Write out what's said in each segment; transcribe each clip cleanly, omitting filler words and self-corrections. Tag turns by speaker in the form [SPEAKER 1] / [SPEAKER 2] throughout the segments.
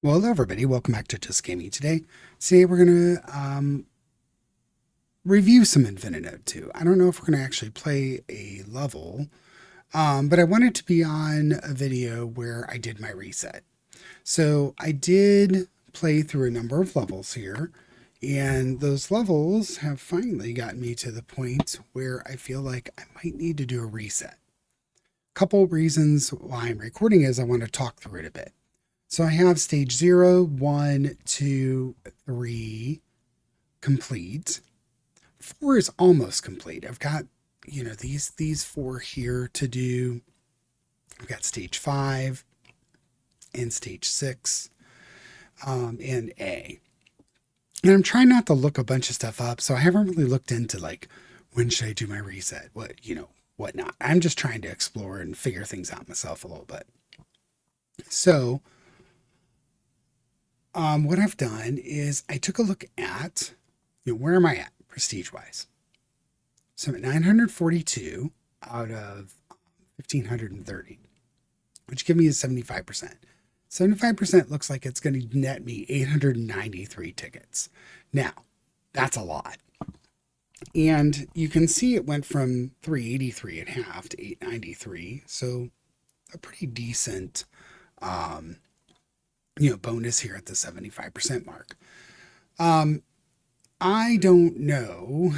[SPEAKER 1] Well, hello everybody. Welcome back to Just Gaming. Today we're gonna review some Infinitode 2. I don't know if we're gonna actually play a level, but I wanted to be on a video where I did my reset. So I did play through a number of levels here, and those levels have finally gotten me to the point where I feel like I might need to do a reset. Couple reasons why I'm recording is I want to talk through it a bit. So I have stage 0, 1, 2, 3 complete. 4 is almost complete. I've got, these 4 here to do. I've got stage 5 and stage 6 and A. And I'm trying not to look a bunch of stuff up, so I haven't really looked into like when should I do my reset, whatnot. I'm just trying to explore and figure things out myself a little bit. So what I've done is I took a look at, where am I at prestige wise? So I'm at 942 out of 1530, which give me a 75%. 75% looks like it's going to net me 893 tickets. Now, that's a lot. And you can see it went from 383 at half to 893. So a pretty decent, bonus here at the 75% mark. I don't know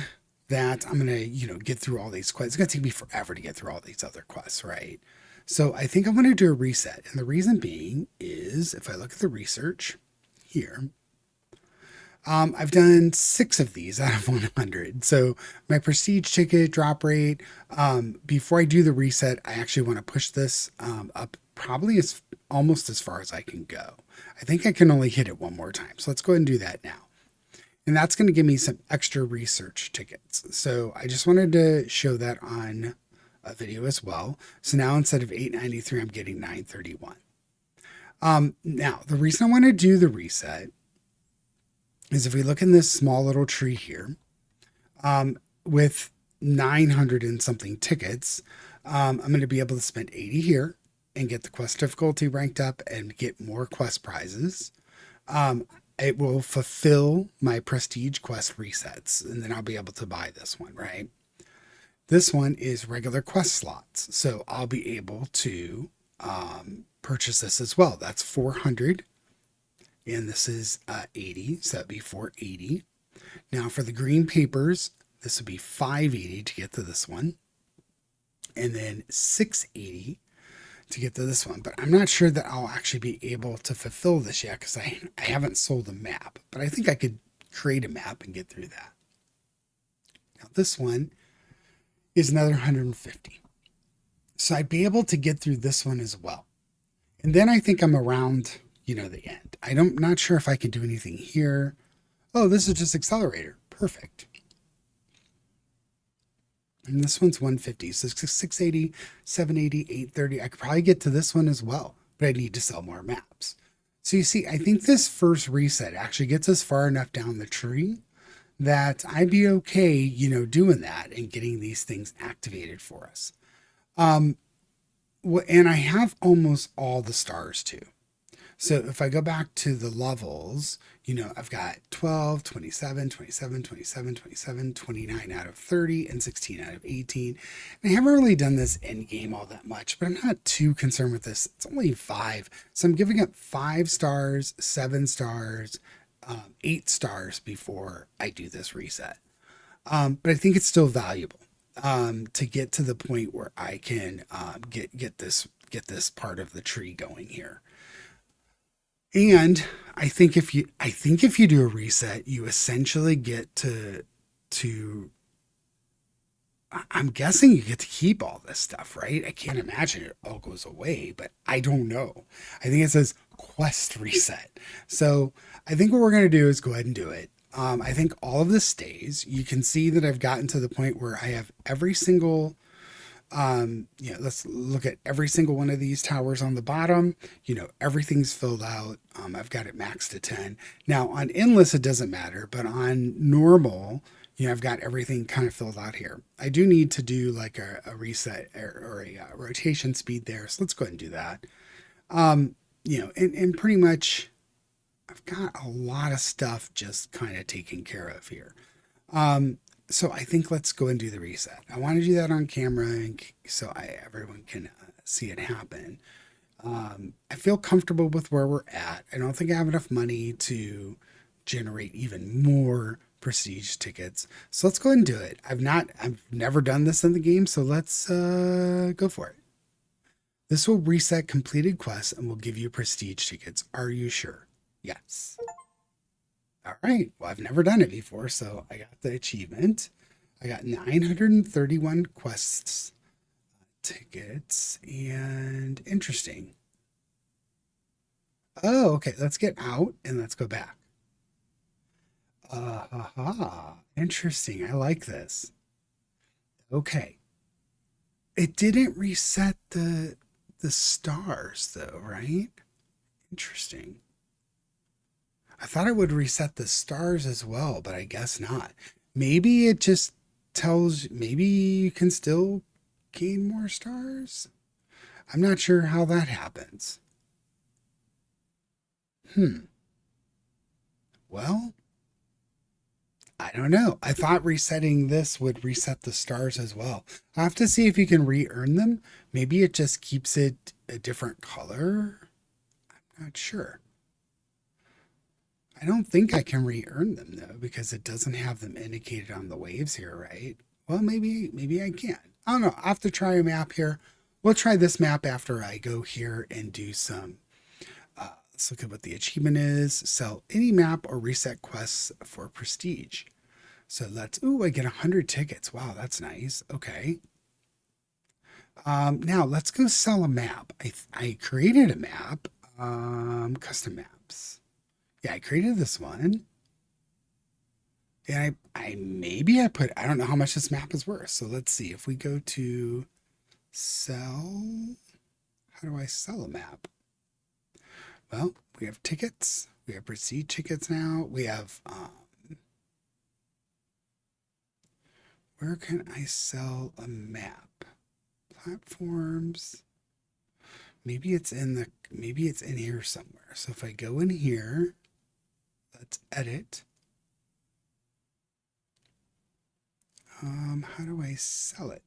[SPEAKER 1] that I'm going to, get through all these quests. It's going to take me forever to get through all these other quests, right? So I think I'm going to do a reset. And the reason being is if I look at the research here, I've done 6 of these out of 100. So my prestige ticket drop rate, before I do the reset, I actually want to push this up probably almost as far as I can go. I think I can only hit it one more time. So let's go ahead and do that now. And that's going to give me some extra research tickets. So I just wanted to show that on a video as well. So now instead of 893, I'm getting 931. Now, the reason I want to do the reset is if we look in this small little tree here, with 900 and something tickets, I'm going to be able to spend 80 here and get the quest difficulty ranked up and get more quest prizes. It will fulfill my prestige quest resets, and then I'll be able to buy this one, right? This one is regular quest slots, so I'll be able to purchase this as well. That's 400, and this is 80, so that'd be 480. Now for the green papers, this would be 580 to get to this one, and then 680 to get to this one. But I'm not sure that I'll actually be able to fulfill this yet because I haven't sold a map, but I think I could create a map and get through that. Now this one is another 150. So I'd be able to get through this one as well. And then I think I'm around, the end. I'm not sure if I can do anything here. Oh, this is just accelerator. Perfect. And this one's 150. So 680, 780, 830. I could probably get to this one as well, but I need to sell more maps. So you see, I think this first reset actually gets us far enough down the tree that I'd be okay, doing that and getting these things activated for us. And I have almost all the stars too. So if I go back to the levels, I've got 12, 27, 27, 27, 27, 29 out of 30, and 16 out of 18. And I haven't really done this end game all that much, but I'm not too concerned with this. It's only 5. So I'm giving up 5 stars, 7 stars, 8 stars before I do this reset. But I think it's still valuable to get to the point where I can get this part of the tree going here. And I think if you do a reset, you essentially get to I'm guessing you get to keep all this stuff, right? I can't imagine it all goes away, but I don't know. I think it says quest reset. So I think what we're going to do is go ahead and do it. I think all of this stays. You can see that I've gotten to the point where I have every single, let's look at every single one of these towers on the bottom. Everything's filled out. I've got it maxed to 10. Now on endless, it doesn't matter, but on normal, I've got everything kind of filled out here. I do need to do like a reset or a rotation speed there. So let's go ahead and do that. And pretty much got a lot of stuff just kind of taken care of here. Um, so I think let's go and do the reset. I want to do that on camera so everyone can see it happen. I feel comfortable with where we're at. I don't think I have enough money to generate even more prestige tickets. So let's go ahead and do it. I've never done this in the game, so let's go for it. This will reset completed quests and will give you prestige tickets. Are you sure? Yes. All right. Well, I've never done it before, so I got the achievement. I got 931 quests tickets and interesting. Oh, okay. Let's get out and let's go back. Interesting. I like this. Okay. It didn't reset the stars though, right? Interesting. I thought it would reset the stars as well, but I guess not. Maybe it just tells, maybe you can still gain more stars? I'm not sure how that happens. Hmm. Well, I don't know. I thought resetting this would reset the stars as well. I'll have to see if you can re-earn them. Maybe it just keeps it a different color. I'm not sure. I don't think I can re-earn them though, because it doesn't have them indicated on the waves here, right? Well, maybe I can. I don't know. I'll have to try a map here. We'll try this map after I go here and do some. Let's look at what the achievement is. Sell any map or reset quests for prestige. So I get 100 tickets. Wow, that's nice. Okay. Now let's go sell a map. I created a map. Custom maps. Yeah, I created this one. And I put, I don't know how much this map is worth. So let's see if we go to sell. How do I sell a map? Well, we have tickets. We have prestige tickets now. We have, where can I sell a map? Platforms. Maybe it's in here somewhere. So if I go in here, let's edit. How do I sell it?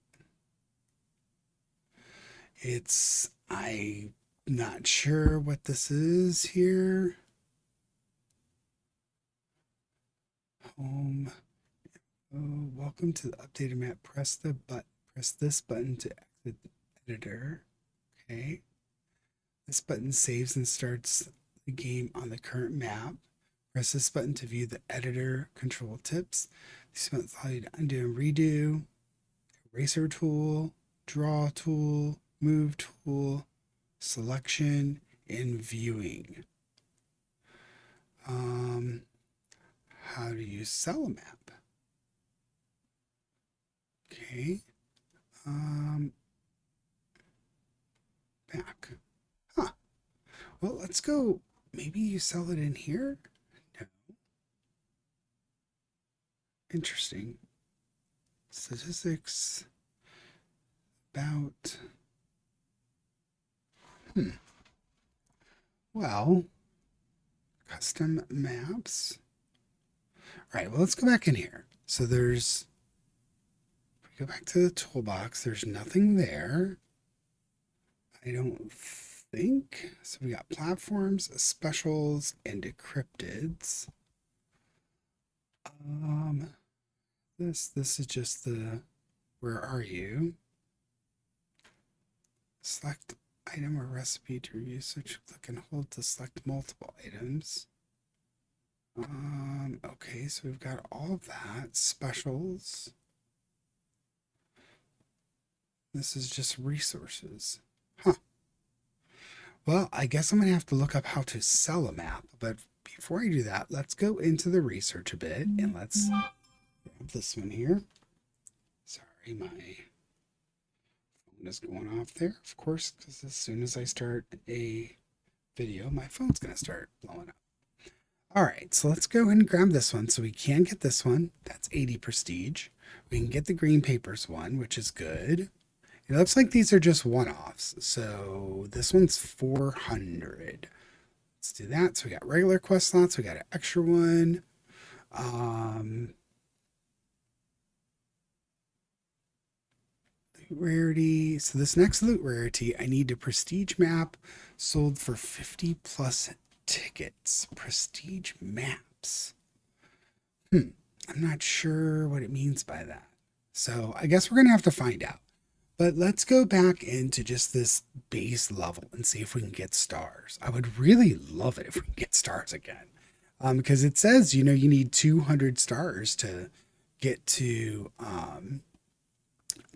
[SPEAKER 1] I'm not sure what this is here. Home. Oh, welcome to the updated map. Press this button to exit the editor. Okay. This button saves and starts the game on the current map. Press this button to view the editor control tips. These buttons allow you to undo and redo. Eraser tool, draw tool, move tool, selection, and viewing. How do you sell a map? Okay. Back. Huh. Well, let's go. Maybe you sell it in here? No. Interesting. Statistics about. Well, custom maps. All right, well, let's go back in here. So if we go back to the toolbox, there's nothing there. I don't think. So we got platforms, specials, and decrypteds. This is just where are you? Select item or recipe to review. Switch, click and hold to select multiple items. Okay, so we've got all of that. Specials. This is just resources. Huh. Well, I guess I'm going to have to look up how to sell a map. But before I do that, let's go into the research a bit and let's grab this one here. Sorry, my phone is going off there, of course, because as soon as I start a video, my phone's going to start blowing up. All right, so let's go ahead and grab this one. So we can get this one. That's 80 prestige. We can get the green papers one, which is good. It looks like these are just one-offs. So this one's 400. Let's do that. So we got regular quest slots. We got an extra one. Um, Rarity. So this next loot rarity, I need a prestige map sold for 50 plus tickets. Prestige maps. I'm not sure what it means by that. So I guess we're going to have to find out. But let's go back into just this base level and see if we can get stars. I would really love it if we can get stars again. Because it says, you need 200 stars to get to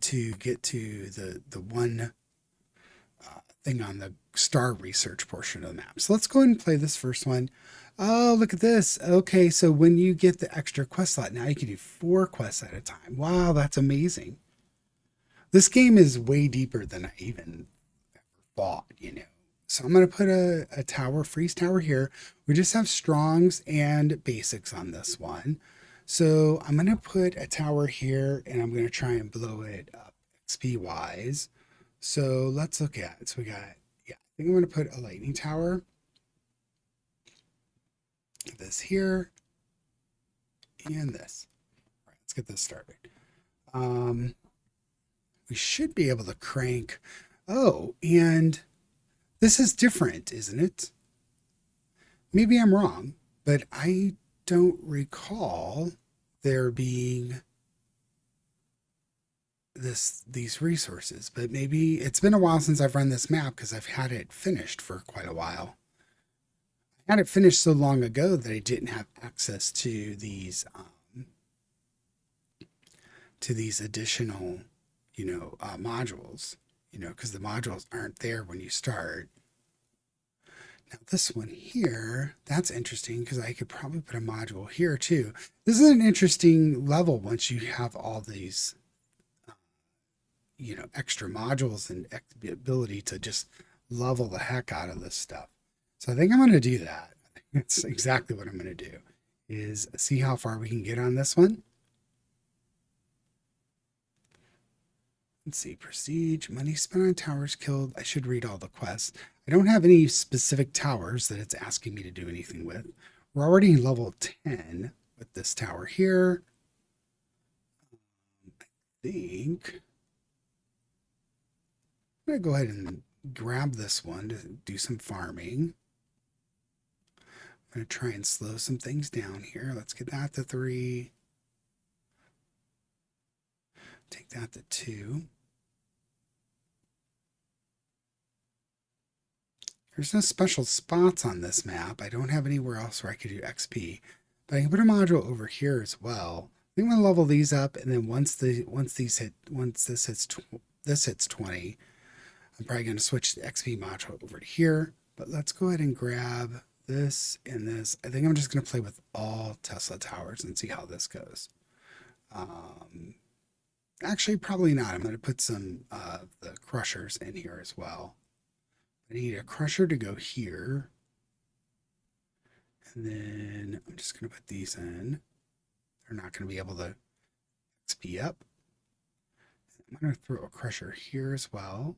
[SPEAKER 1] the one thing on the star research portion of the map. So let's go ahead and play this first one. Oh, look at this. Okay, so when you get the extra quest slot, now you can do 4 quests at a time. Wow, that's amazing. This game is way deeper than I even thought. So I'm going to put a tower, freeze tower here. We just have strongs and basics on this one. So I'm going to put a tower here and I'm going to try and blow it up XP wise. So let's look at it. So we got, yeah, I think I'm going to put a lightning tower. This here and this. All right, let's get this started. We should be able to crank. Oh, and this is different, isn't it? Maybe I'm wrong, but I don't recall there being these resources. But maybe it's been a while since I've run this map because I've had it finished for quite a while. I had it finished so long ago that I didn't have access to these additional, modules. Because the modules aren't there when you start. Now this one here, that's interesting because I could probably put a module here too. This is an interesting level once you have all these, extra modules and the ability to just level the heck out of this stuff. So I think I'm going to do that. I think that's exactly what I'm going to do is see how far we can get on this one. Let's see, prestige, money spent on towers killed. I should read all the quests. I don't have any specific towers that it's asking me to do anything with. We're already level 10 with this tower here. I think I'm going to go ahead and grab this one to do some farming. I'm going to try and slow some things down here. Let's get that to 3. Take that to 2. There's no special spots on this map. I don't have anywhere else where I could do XP, but I can put a module over here as well. I think I'm gonna level these up, and then once this hits 20, I'm probably gonna switch the XP module over to here. But let's go ahead and grab this and this. I think I'm just gonna play with all Tesla towers and see how this goes. Actually, probably not. I'm gonna put some the crushers in here as well. I need a crusher to go here. And then I'm just going to put these in. They're not going to be able to XP up. I'm going to throw a crusher here as well.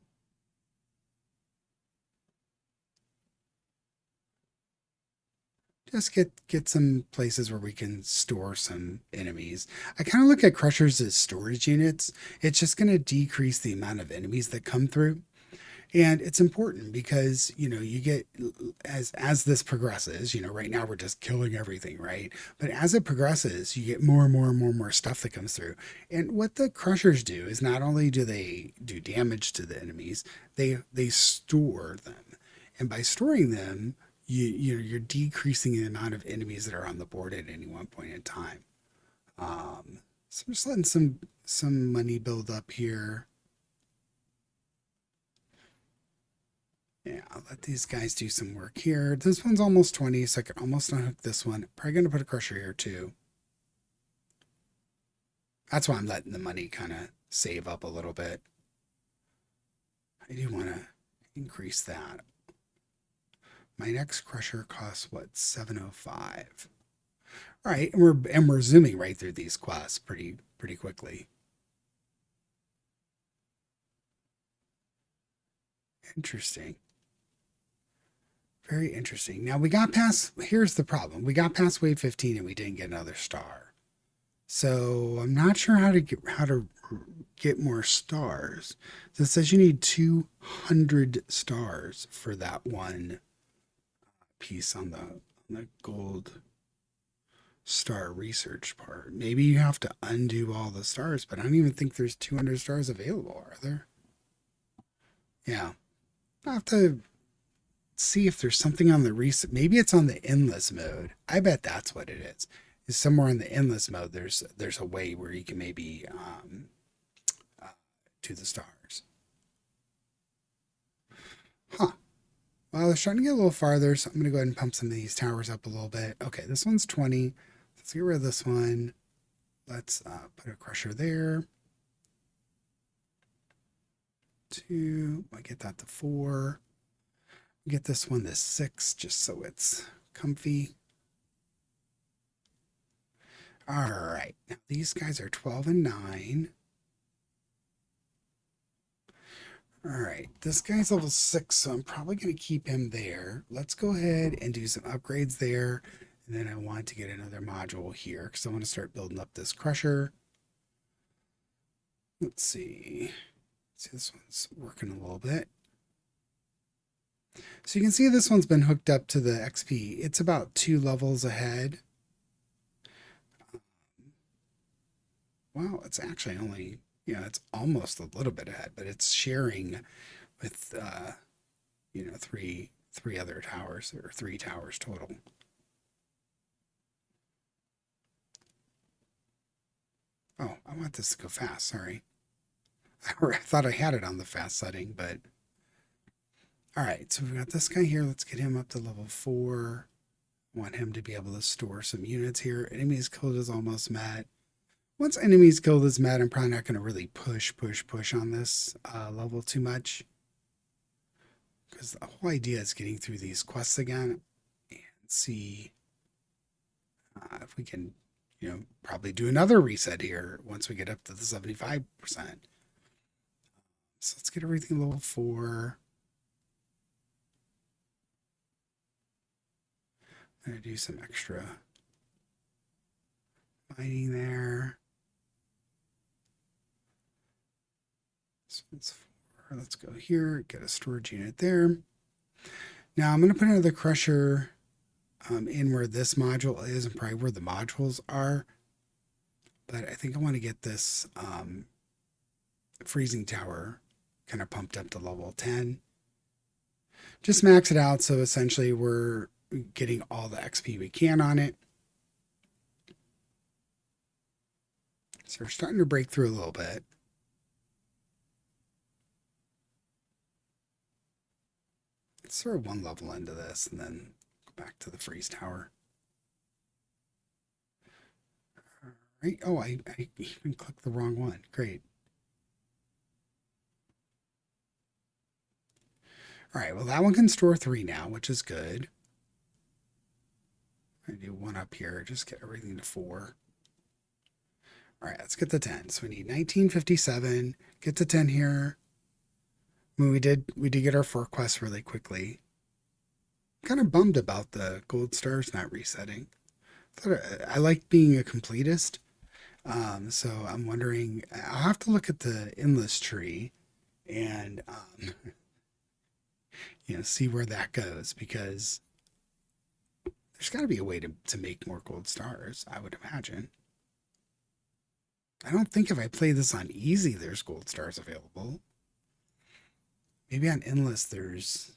[SPEAKER 1] Just get some places where we can store some enemies. I kind of look at crushers as storage units. It's just going to decrease the amount of enemies that come through. And it's important because, you get as this progresses, right now we're just killing everything, right? But as it progresses, you get more and more and more and more stuff that comes through. And what the crushers do is not only do they do damage to the enemies, they store them. And by storing them, you're decreasing the amount of enemies that are on the board at any one point in time. So I'm just letting some money build up here. Yeah, I'll let these guys do some work here. This one's almost 20, so I can almost unhook this one. Probably going to put a crusher here too. That's why I'm letting the money kind of save up a little bit. I do want to increase that. My next crusher costs what, 705. All right, and we're zooming right through these quests pretty quickly. Interesting. Very interesting. Now we got past, here's the problem. We got past wave 15 and we didn't get another star. So I'm not sure how to get more stars. So it says you need 200 stars for that one piece on the gold star research part. Maybe you have to undo all the stars, but I don't even think there's 200 stars available, are there? Yeah. I'll have to see if there's something on the reset. Maybe it's on the endless mode. I bet that's what it is. Is somewhere in the endless mode there's a way where you can maybe uh, do the stars. Huh. Well, they're starting to get a little farther, so I'm going to go ahead and pump some of these towers up a little bit. Okay, this one's 20. Let's get rid of this one. Let's put a crusher there. 2. I get that to 4. Get this one to 6 just so it's comfy. All right. Now these guys are 12 and 9. All right. This guy's level 6, so I'm probably going to keep him there. Let's go ahead and do some upgrades there. And then I want to get another module here because I want to start building up this crusher. Let's see. See, this one's working a little bit. So you can see this one's been hooked up to the XP. It's about 2 levels ahead. Well, it's actually only, it's almost a little bit ahead, but it's sharing with, three other towers, or 3 towers total. Oh, I want this to go fast. Sorry. I thought I had it on the fast setting, but all right. So we've got this guy here. Let's get him up to level 4. Want him to be able to store some units here. Enemies killed is almost met. Once enemies killed is met, I'm probably not going to really push on this level too much. Because the whole idea is getting through these quests again and see if we can, probably do another reset here once we get up to the 75%. So let's get everything level 4. I'm going to do some extra mining there. So it's 4. Let's go here, get a storage unit there. Now I'm going to put another crusher in where this module is and probably where the modules are. But I think I want to get this freezing tower kind of pumped up to level 10. Just max it out so essentially we're getting all the XP we can on it. So we're starting to break through a little bit. Let's throw 1 level into this and then go back to the freeze tower. All right. Oh, I even clicked the wrong one. Great. All right. Well, that one can store 3 now, which is good. I do 1 up here. Just get everything to 4. All right, let's get to 10. So we need 1957. Get to 10 here. I mean, we did get our 4 quests really quickly. I'm kind of bummed about the gold stars not resetting. I like being a completist. So I'm wondering, I'll have to look at the endless tree and see where that goes, because there's got to be a way to make more gold stars, I would imagine. I don't think if I play this on easy, there's gold stars available. Maybe on endless, there's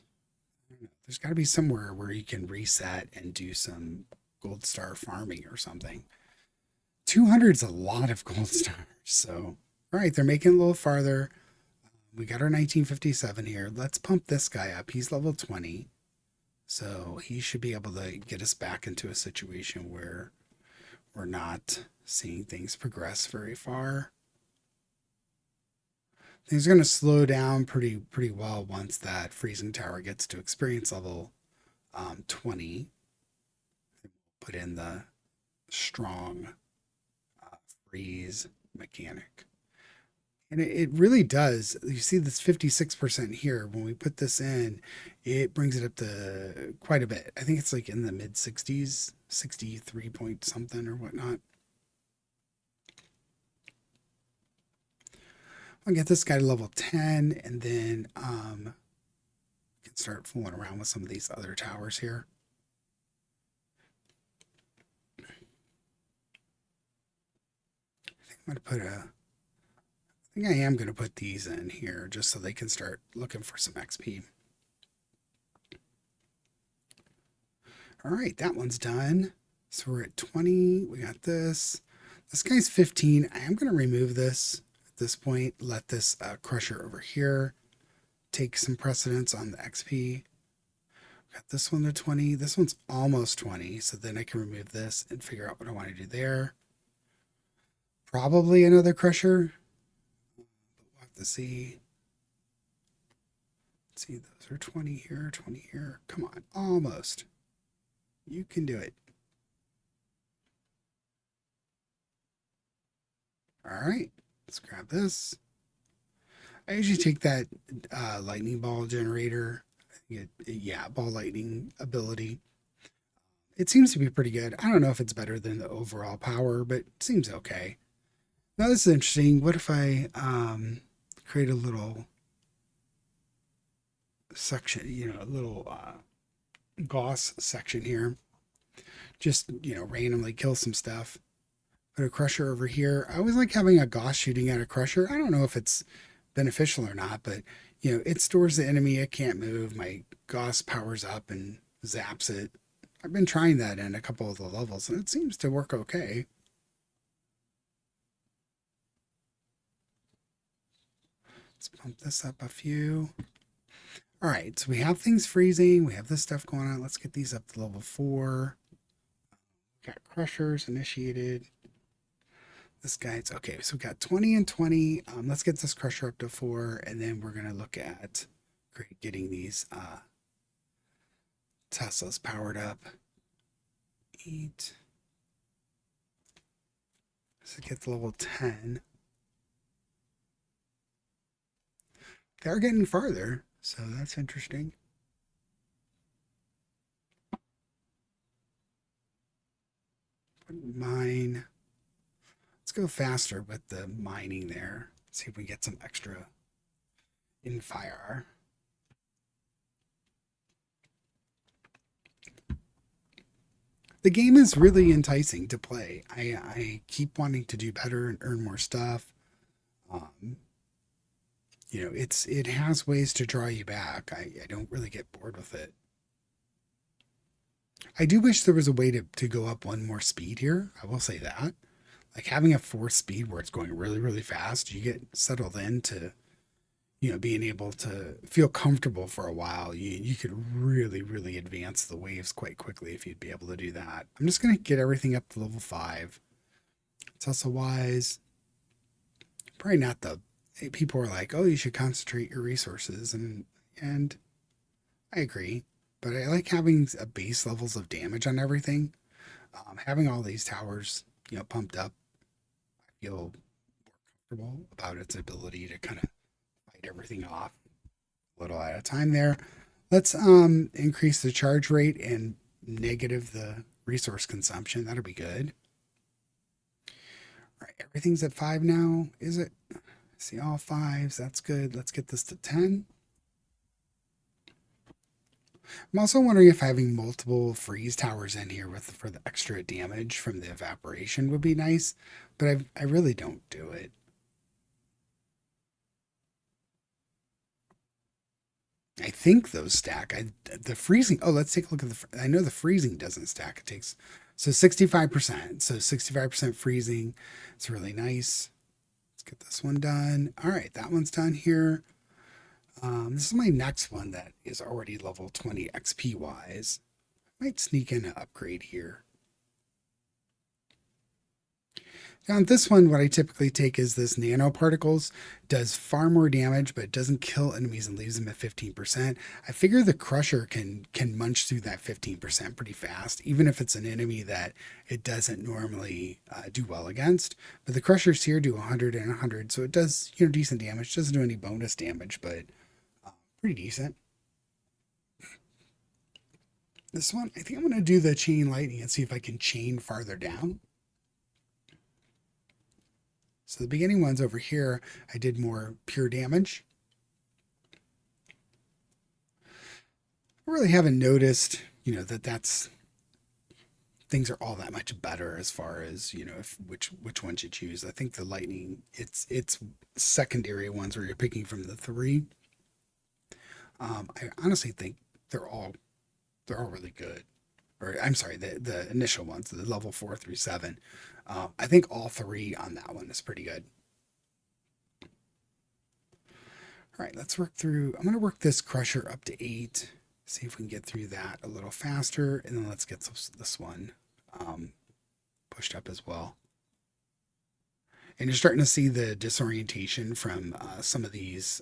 [SPEAKER 1] got to be somewhere where you can reset and do some gold star farming or something. 200 is a lot of gold stars. So, all right, they're making it a little farther. We got our 1957 here. Let's pump this guy up. He's level 20. So he should be able to get us back into a situation where we're not seeing things progress very far. Things are going to slow down pretty well once that freezing tower gets to experience level 20. Put in the strong freeze mechanic. And it really does. You see this 56% here. When we put this in, it brings it up to quite a bit. I think it's like in the mid 60s, 63 point something or whatnot. I'll get this guy to level 10 and then can start fooling around with some of these other towers here. I'm gonna put a I think I am going to put these in here just so they can start looking for some XP. All right, that one's done. So we're at 20. We got this. This guy's 15. I am going to remove this at this point. Let this crusher over here take some precedence on the XP. Got this one to 20. This one's almost 20. So then I can remove this and figure out what I want to do there. Probably another crusher. We'll have to see. Let's see, those are 20 here, 20 here. Come on, almost. You can do it. All right, let's grab this. I usually take that lightning ball generator. Yeah, ball lightning ability. It seems to be pretty good. I don't know if it's better than the overall power, but it seems okay. Now this is interesting. What if I create a little section, a little Gauss section here. Just, randomly kill some stuff. Put a crusher over here. I always like having a Gauss shooting at a crusher. I don't know if it's beneficial or not, but, it stores the enemy. It can't move. My Gauss powers up and zaps it. I've been trying that in a couple of the levels, and it seems to work okay. Let's bump this up a few. All right, so we have things freezing. We have this stuff going on. Let's get these up to level 4. Got crushers initiated. This guy's okay. So we got 20 and 20. Let's get this crusher up to 4, and then we're gonna look at getting these Teslas powered up. 8. So get to level 10. They're getting farther, so that's interesting. Mine. Let's go faster with the mining there. See if we get some extra in fire. The game is really enticing to play. I keep wanting to do better and earn more stuff. It has ways to draw you back. I don't really get bored with it. I do wish there was a way to go up one more speed here. I will say that. Like having a 4th speed where it's going really, really fast, you get settled into, being able to feel comfortable for a while. You could really, really advance the waves quite quickly if you'd be able to do that. I'm just going to get everything up to level 5. It's also wise. Probably not the people are like, oh, you should concentrate your resources, and I agree, but I like having a base levels of damage on everything. Having all these towers, pumped up, I feel more comfortable about its ability to kind of fight everything off a little at a time there. Let's increase the charge rate and negative the resource consumption. That'll be good. All right, everything's at 5 now, is it? See all 5s. That's good. Let's get this to 10. I'm also wondering if having multiple freeze towers in here for the extra damage from the evaporation would be nice, but I really don't do it. I think those stack. The freezing. Oh, let's take a look at I know the freezing doesn't stack. It takes 65%. So 65% freezing. It's really nice. Let's get this one done. All right, that one's done here. This is my next one that is already level 20 XP wise. Might sneak in an upgrade here. Now, on this one, what I typically take is this nanoparticles, does far more damage, but it doesn't kill enemies and leaves them at 15%. I figure the Crusher can munch through that 15% pretty fast, even if it's an enemy that it doesn't normally do well against. But the Crushers here do 100 and 100, so it does decent damage. Doesn't do any bonus damage, but pretty decent. This one, I think I'm going to do the chain lightning and see if I can chain farther down. So the beginning ones over here, I did more pure damage. I really haven't noticed, that's things are all that much better as far as if which one you choose. I think the lightning, it's secondary ones where you're picking from the three. I honestly think they're all really good. Or I'm sorry, the initial ones, the level 4 through 7. I think all three on that one is pretty good. All right, let's work through. I'm going to work this Crusher up to 8. See if we can get through that a little faster, and then let's get this one pushed up as well. And you're starting to see the disorientation from some of these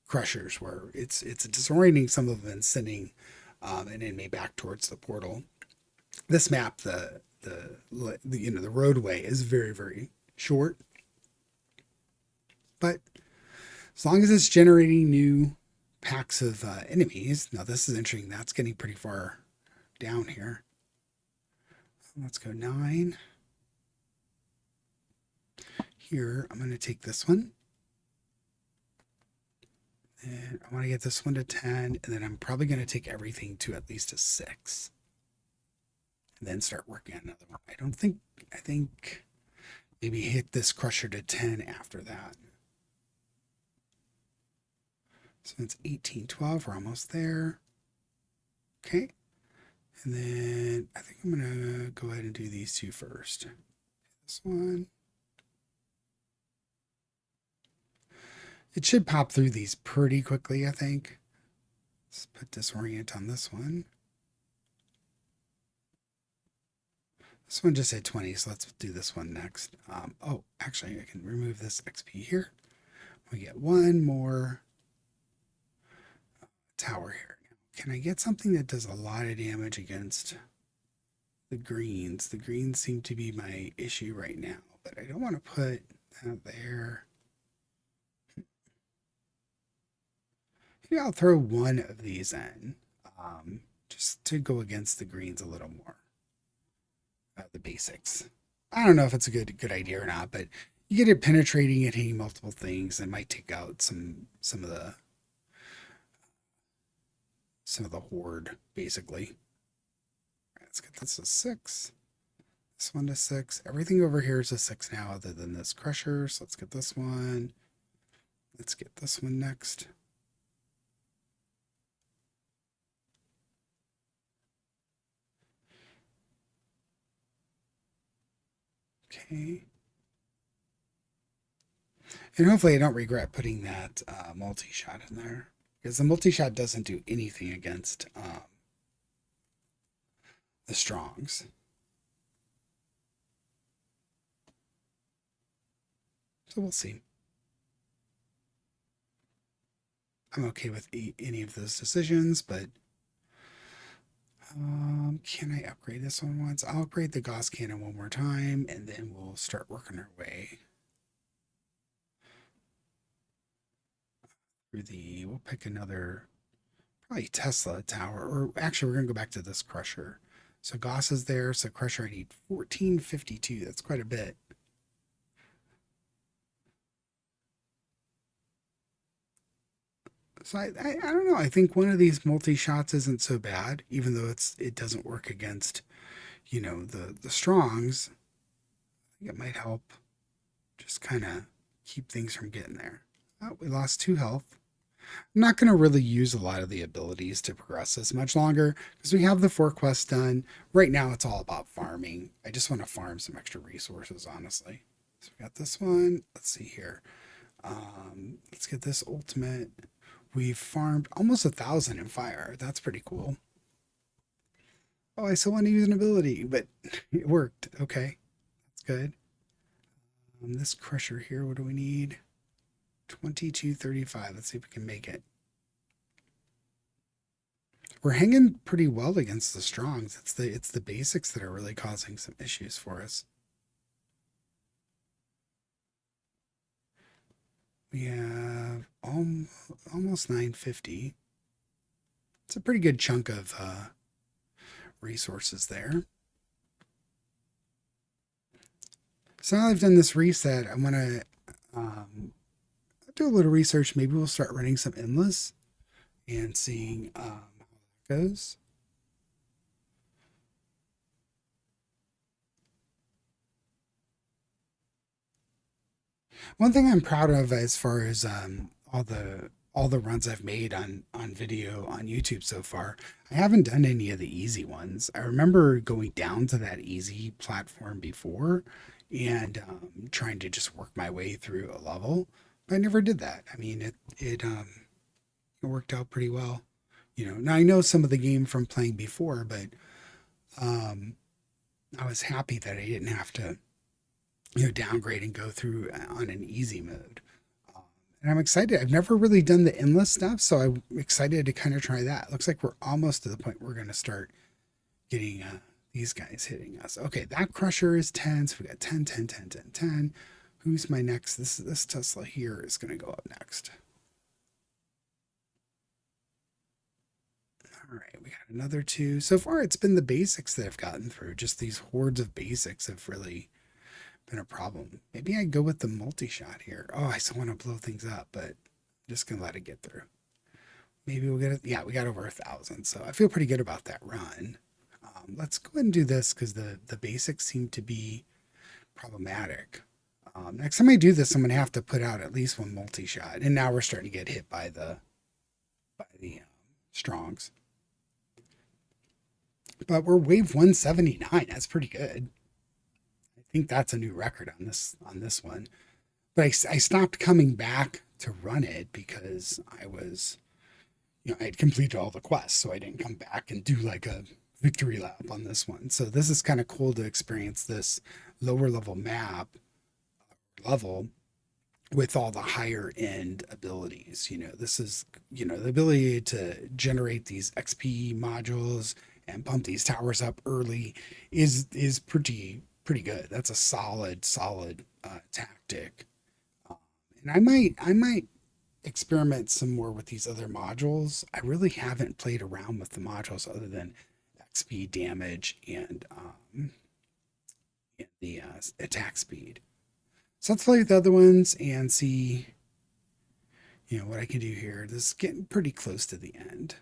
[SPEAKER 1] Crushers, where it's disorienting some of them and sending an enemy back towards the portal. This map, the roadway is very, very short, but as long as it's generating new packs of enemies. Now this is interesting. That's getting pretty far down here. Let's go 9. Here, I'm going to take this one. And I want to get this one to 10. And then I'm probably going to take everything to at least a 6. And then start working on another one. I think maybe hit this Crusher to 10 after that. So it's 18, 12. We're almost there. Okay. And then I think I'm going to go ahead and do these two first. This one. It should pop through these pretty quickly, I think. Let's put disorient on this one. This one just said 20, so let's do this one next. Oh, actually, I can remove this XP here. We get one more tower here. Can I get something that does a lot of damage against the greens? The greens seem to be my issue right now, but I don't want to put that there. Maybe I'll throw one of these in, just to go against the greens a little more. The basics. I don't know if it's a good idea or not, but you get it penetrating and hitting multiple things. It might take out some of the horde, basically. All right, let's get this to 6. This one to 6. Everything over here is a 6 now, other than this Crusher. So let's get this one. Let's get this one next. Okay. And hopefully I don't regret putting that multi-shot in there. Because the multi-shot doesn't do anything against the strongs. So we'll see. I'm okay with any of those decisions, but can I upgrade this one once? I'll upgrade the Gauss cannon one more time, and then we'll start working our way through we'll pick another, probably Tesla tower, or actually we're going to go back to this Crusher. So Gauss is there, so Crusher I need 1452. That's quite a bit. So I don't know. I think one of these multi shots isn't so bad, even though it doesn't work against, the strongs. I think it might help just kind of keep things from getting there. Oh, we lost 2 health. I'm not going to really use a lot of the abilities to progress this much longer because we have the 4 quests done. Right now, it's all about farming. I just want to farm some extra resources, honestly. So we got this one. Let's see here. Let's get this ultimate. We've farmed almost 1,000 in fire. That's pretty cool. Oh, I still want to use an ability, but it worked. Okay, that's good. This crusher here, what do we need? 2235. Let's see if we can make it. We're hanging pretty well against the strongs. It's the basics that are really causing some issues for us. We have almost 950. It's a pretty good chunk of resources there. So now I've done this reset, I'm gonna do a little research. Maybe we'll start running some endless and seeing how that goes. One thing I'm proud of as far as all the runs I've made on video on YouTube so far, I haven't done any of the easy ones. I remember going down to that easy platform before and trying to just work my way through a level, but I never did that. I mean, it worked out pretty well. Now I know some of the game from playing before, but um, I was happy that I didn't have to downgrade and go through on an easy mode. Um, and I'm excited. I've never really done the endless stuff, so I'm excited to kind of try that. Looks like we're almost to the point we're going to start getting these guys hitting us. Okay, that crusher is 10, so we got 10, 10, 10, 10, 10. Who's my next? This Tesla here is going to go up next. All right, we got another two. So far, it's been the basics that I've gotten through. Just these hordes of basics have really been a problem. Maybe I go with the multi-shot here. Oh, I still want to blow things up, but I'm just gonna let it get through. Maybe we'll get it. Yeah, we got over 1,000, so I feel pretty good about that run. Let's go ahead and do this because the basics seem to be problematic. Next time I do this, I'm gonna have to put out at least one multi-shot, and now we're starting to get hit by the strongs. But we're wave 179. That's pretty good. I think that's a new record on this one. But I stopped coming back to run it because I had completed all the quests, so I didn't come back and do like a victory lap on this one. So this is kind of cool to experience this lower level map level with all the higher end abilities. This is, the ability to generate these XP modules and pump these towers up early is pretty good. That's a solid tactic. Um, and I might experiment some more with these other modules. I really haven't played around with the modules other than XP damage and the attack speed. So let's play with the other ones and see, what I can do here. This is getting pretty close to the end.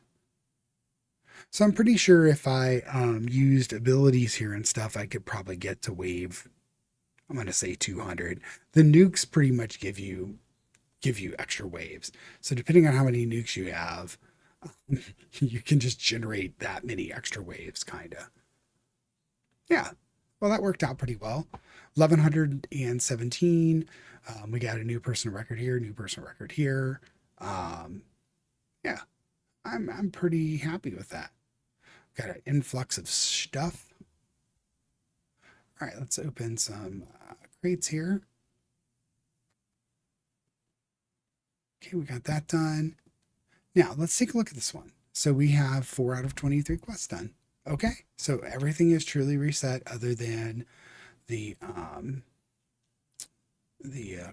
[SPEAKER 1] So I'm pretty sure if I used abilities here and stuff, I could probably get to wave, I'm going to say 200. The nukes pretty much give you extra waves. So depending on how many nukes you have, you can just generate that many extra waves, kind of. Yeah. Well, that worked out pretty well. 1117. We got a new person record here, new person record here. Yeah, I'm pretty happy with that. Got an influx of stuff. All right, let's open some crates here. Okay, we got that done. Now let's take a look at this one. So we have 4 out of 23 quests done. Okay, so everything is truly reset other than the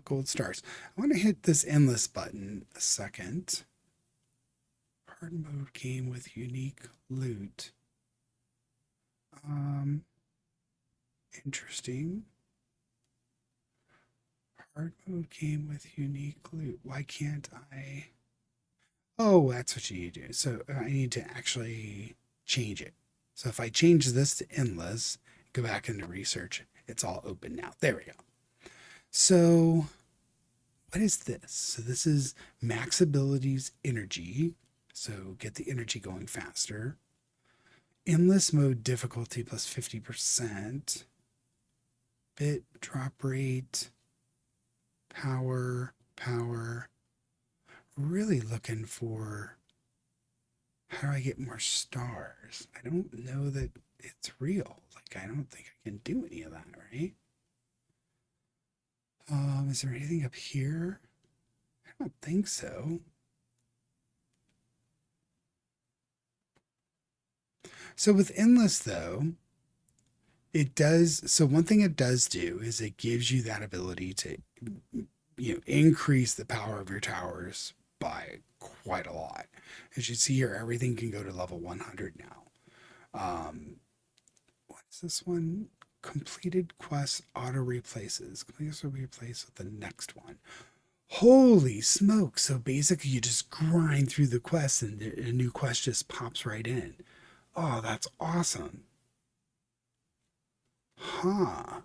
[SPEAKER 1] gold stars. I want to hit this endless button a second. Hard mode game with unique loot. Interesting. Hard mode game with unique loot. Why can't I? Oh, that's what you need to do. So I need to actually change it. So if I change this to endless, go back into research, it's all open now. There we go. So what is this? So this is max abilities energy. So get the energy going faster. Endless mode difficulty plus 50%. Bit drop rate. Power. Really looking for how do I get more stars? I don't know that it's real. Like, I don't think I can do any of that, right? Is there anything up here? I don't think so. So with endless though, it does. So one thing it does do is it gives you that ability to, increase the power of your towers by quite a lot. As you see here, everything can go to level 100 now. What's this one? Completed quest auto replaces. Please will replace with the next one. Holy smoke. So basically you just grind through the quest and a new quest just pops right in. Oh, that's awesome. Huh.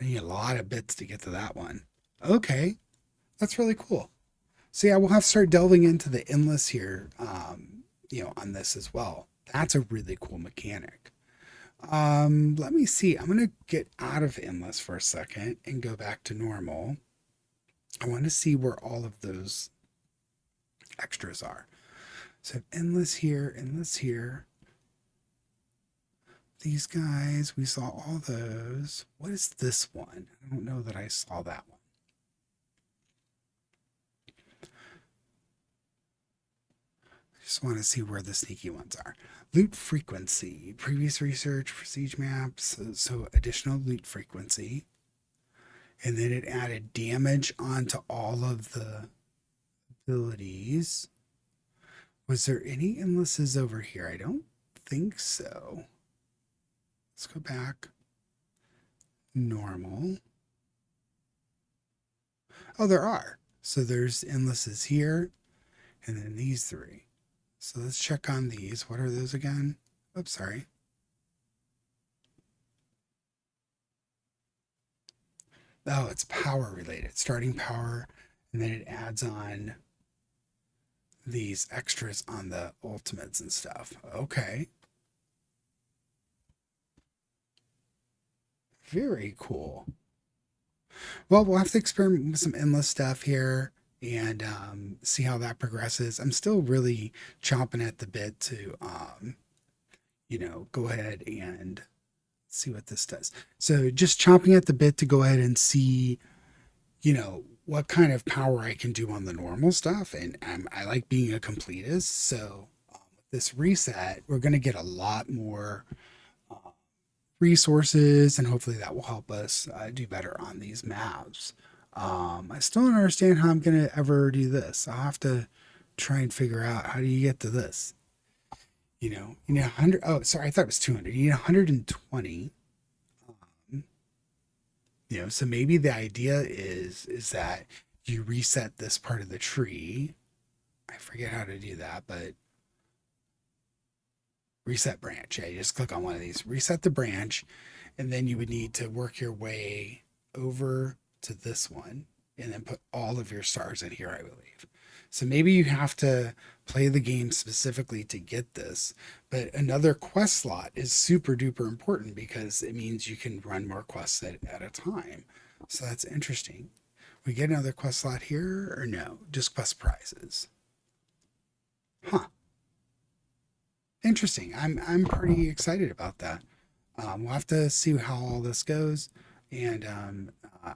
[SPEAKER 1] I need a lot of bits to get to that one. Okay. That's really cool. So yeah, we'll have to start delving into the endless here, on this as well. That's a really cool mechanic. Let me see. I'm gonna get out of endless for a second and go back to normal. I want to see where all of those extras are. So endless here, endless here. These guys, we saw all those. What is this one? I don't know that I saw that one. I just want to see where the sneaky ones are. Loot frequency, previous research for siege maps, so additional loot frequency. And then it added damage onto all of the abilities. Was there any endlesses over here? I don't think so. Let's go back. Normal. Oh, there are. So there's endlesses here, and then these three. So let's check on these. What are those again? Oops, sorry. Oh, it's power related. Starting power, and then it adds on these extras on the ultimates and stuff. Okay. Very cool. Well, we'll have to experiment with some endless stuff here and see how that progresses. I'm still really chomping at the bit to, go ahead and see what this does. So just chomping at the bit to go ahead and see, what kind of power I can do on the normal stuff. And I like being a completist. So with this reset, we're going to get a lot more resources, and hopefully that will help us do better on these maps. I still don't understand how I'm going to ever do this. I'll have to try and figure out how do you get to this. 100. Oh, sorry, I thought it was 200. You need 120. So maybe the idea is that you reset this part of the tree. I forget how to do that, but reset branch. Yeah, you just click on one of these, reset the branch, and then you would need to work your way over to this one and then put all of your stars in here, I believe. So maybe you have to play the game specifically to get this, but another quest slot is super duper important because it means you can run more quests at a time. So that's interesting. We get another quest slot here or no? Just quest prizes. Huh. Interesting. I'm pretty excited about that. We'll have to see how all this goes, and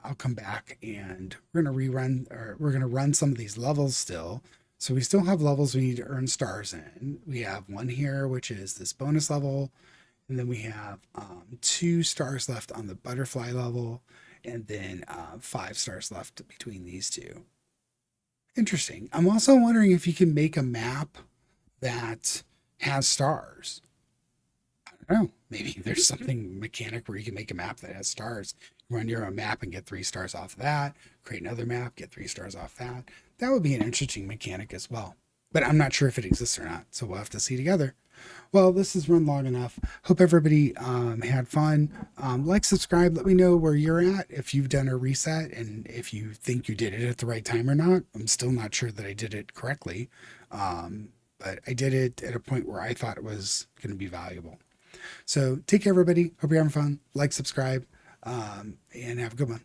[SPEAKER 1] I'll come back and we're gonna rerun, or we're gonna run some of these levels still. So we still have levels we need to earn stars in. We have one here, which is this bonus level, and then we have 2 stars left on the butterfly level, and then 5 stars left between these two. Interesting. I'm also wondering if you can make a map that has stars. I don't know. Maybe there's something mechanic where you can make a map that has stars. Run your own map and get 3 stars off of that. Create another map, get 3 stars off that. That would be an interesting mechanic as well. But I'm not sure if it exists or not. So we'll have to see together. Well, this has run long enough. Hope everybody had fun. Like, subscribe. Let me know where you're at, if you've done a reset, and if you think you did it at the right time or not. I'm still not sure that I did it correctly. But I did it at a point where I thought it was going to be valuable. So take care, everybody. Hope you're having fun. Like, subscribe, and have a good one.